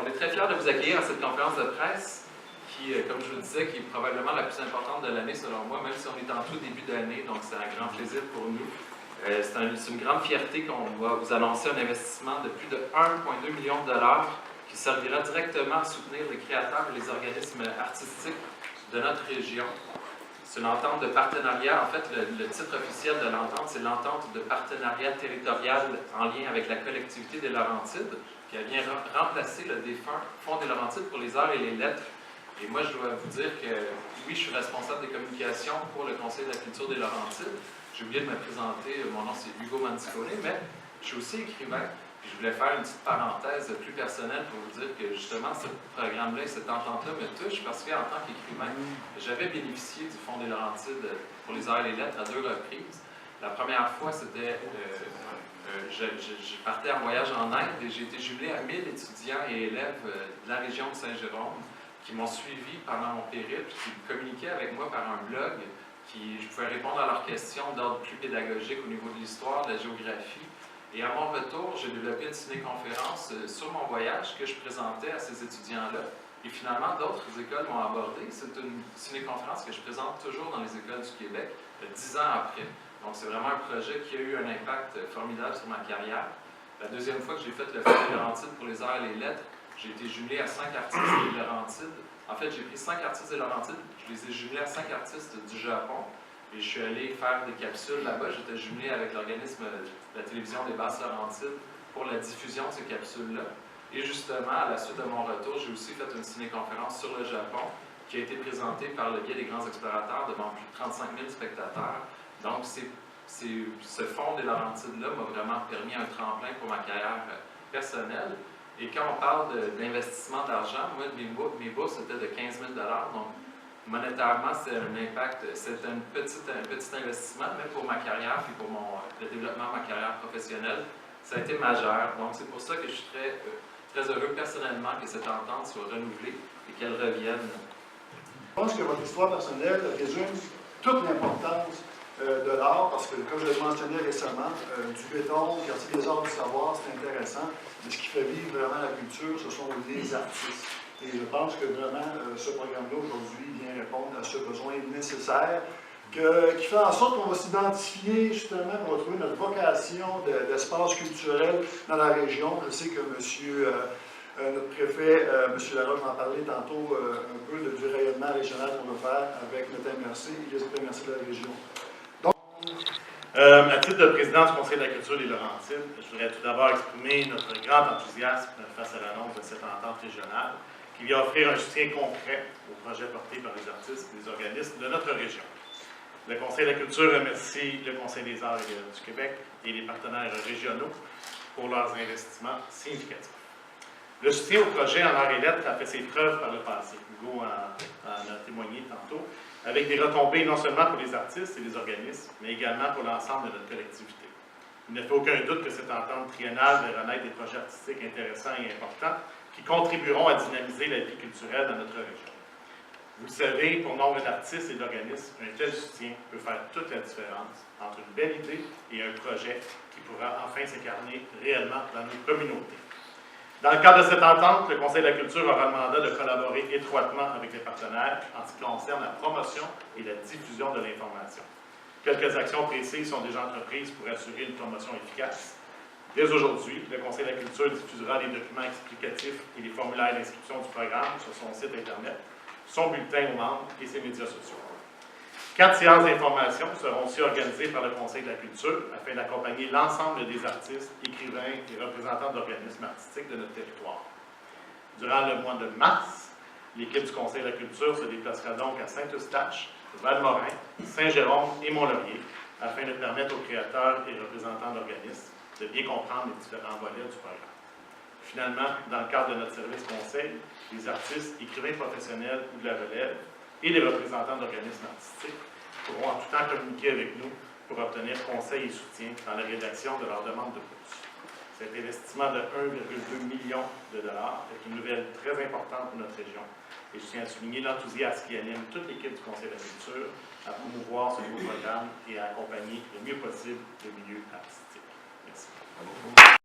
On est très fiers de vous accueillir à cette conférence de presse qui, comme je vous le disais, qui est probablement la plus importante de l'année selon moi, même si on est en tout début d'année, donc c'est un grand plaisir pour nous. C'est une grande fierté qu'on va vous annoncer un investissement de plus de 1,2 million de dollars qui servira directement à soutenir les créateurs et les organismes artistiques de notre région. C'est une entente de partenariat. En fait, le titre officiel de l'entente, c'est l'entente de partenariat territorial en lien avec la collectivité des Laurentides, qui vient remplacer le défunt Fonds des Laurentides pour les arts et les lettres. Et moi, je dois vous dire que oui, je suis responsable des communications pour le Conseil de la culture des Laurentides. J'ai oublié de me présenter, mon nom c'est Hugo Manticone, mais je suis aussi écrivain. Je voulais faire une petite parenthèse plus personnelle pour vous dire que justement ce programme-là et cette entente-là me touche parce qu'en tant qu'écrivain, j'avais bénéficié du Fonds des Laurentides pour les arts et les lettres à 2 reprises. La première fois, c'était je partais en voyage en Inde et j'ai été jumelé à 1000 étudiants et élèves de la région de Saint-Jérôme qui m'ont suivi pendant mon périple, qui communiquaient avec moi par un blog, je pouvais répondre à leurs questions d'ordre plus pédagogique au niveau de l'histoire, de la géographie. Et à mon retour, j'ai développé une ciné-conférence sur mon voyage que je présentais à ces étudiants-là. Et finalement, d'autres écoles m'ont abordé. C'est une ciné-conférence que je présente toujours dans les écoles du Québec, 10 ans après. Donc, c'est vraiment un projet qui a eu un impact formidable sur ma carrière. La deuxième fois que j'ai fait le Fonds des Laurentides pour les arts et les lettres, j'ai été jumelé à 5 artistes des Laurentides. En fait, j'ai pris 5 artistes des Laurentides, je les ai jumelés à 5 artistes du Japon. Et je suis allé faire des capsules là-bas. J'étais jumelé avec l'organisme de la télévision des Basses-Laurentides pour la diffusion de ces capsules-là. Et justement, à la suite de mon retour, j'ai aussi fait une ciné-conférence sur le Japon qui a été présentée par le biais des grands explorateurs devant plus de 35 000 spectateurs. Donc, ce fonds des Laurentides-là m'a vraiment permis un tremplin pour ma carrière personnelle. Et quand on parle d'investissement d'argent, moi, mes bourses étaient de 15 000 $. Donc, monétairement, c'est un impact, c'est un petit investissement, mais pour ma carrière et pour le développement de ma carrière professionnelle, ça a été majeur. Donc, c'est pour ça que je suis très heureux personnellement que cette entente soit renouvelée et qu'elle revienne. Je pense que votre histoire personnelle résume toute l'importance de l'art, parce que, comme je l'ai mentionné récemment, du béton, le quartier des arts du savoir, c'est intéressant, mais ce qui fait vivre vraiment la culture, ce sont les artistes. Et je pense que vraiment, ce programme-là, aujourd'hui, vient répondre à ce besoin nécessaire, qui fait en sorte qu'on va s'identifier, justement, on va trouver notre vocation d'espace culturel dans la région. Je sais que notre préfet, M. Larocque, m'en parlait tantôt un peu du rayonnement régional qu'on va faire avec notre MRC et les autres MRC de la région. À titre de président du Conseil de la culture des Laurentides, je voudrais tout d'abord exprimer notre grand enthousiasme face à l'annonce de cette entente régionale qui vient offrir un soutien concret aux projets portés par les artistes et les organismes de notre région. Le Conseil de la culture remercie le Conseil des arts et des lettres du Québec et les partenaires régionaux pour leurs investissements significatifs. Le soutien au projet en arts et lettres a fait ses preuves par le passé. Hugo en a témoigné tantôt, avec des retombées non seulement pour les artistes et les organismes, mais également pour l'ensemble de notre collectivité. Il ne fait aucun doute que cette entente triennale verra naître des projets artistiques intéressants et importants qui contribueront à dynamiser la vie culturelle dans notre région. Vous le savez, pour nombre d'artistes et d'organismes, un tel soutien peut faire toute la différence entre une belle idée et un projet qui pourra enfin s'incarner réellement dans nos communautés. Dans le cadre de cette entente, le Conseil de la culture aura le mandat de collaborer étroitement avec les partenaires en ce qui concerne la promotion et la diffusion de l'information. Quelques actions précises sont déjà entreprises pour assurer une promotion efficace. Dès aujourd'hui, le Conseil de la culture diffusera les documents explicatifs et les formulaires d'inscription du programme sur son site Internet, son bulletin aux membres et ses médias sociaux. 4 séances d'information seront aussi organisées par le Conseil de la culture afin d'accompagner l'ensemble des artistes, écrivains et représentants d'organismes artistiques de notre territoire. Durant le mois de mars, l'équipe du Conseil de la culture se déplacera donc à Saint-Eustache, Val-Morin, Saint-Jérôme et Mont-Laurier afin de permettre aux créateurs et représentants d'organismes de bien comprendre les différents volets du programme. Finalement, dans le cadre de notre service conseil, les artistes, écrivains professionnels ou de la relève et les représentants d'organismes artistiques pourront en tout temps communiquer avec nous pour obtenir conseil et soutien dans la rédaction de leur demande de bourse. Cet investissement de 1,2 million de dollars est une nouvelle très importante pour notre région et je tiens à souligner l'enthousiasme qui anime toute l'équipe du Conseil de la culture à promouvoir ce nouveau programme et à accompagner le mieux possible le milieu artistique. Merci.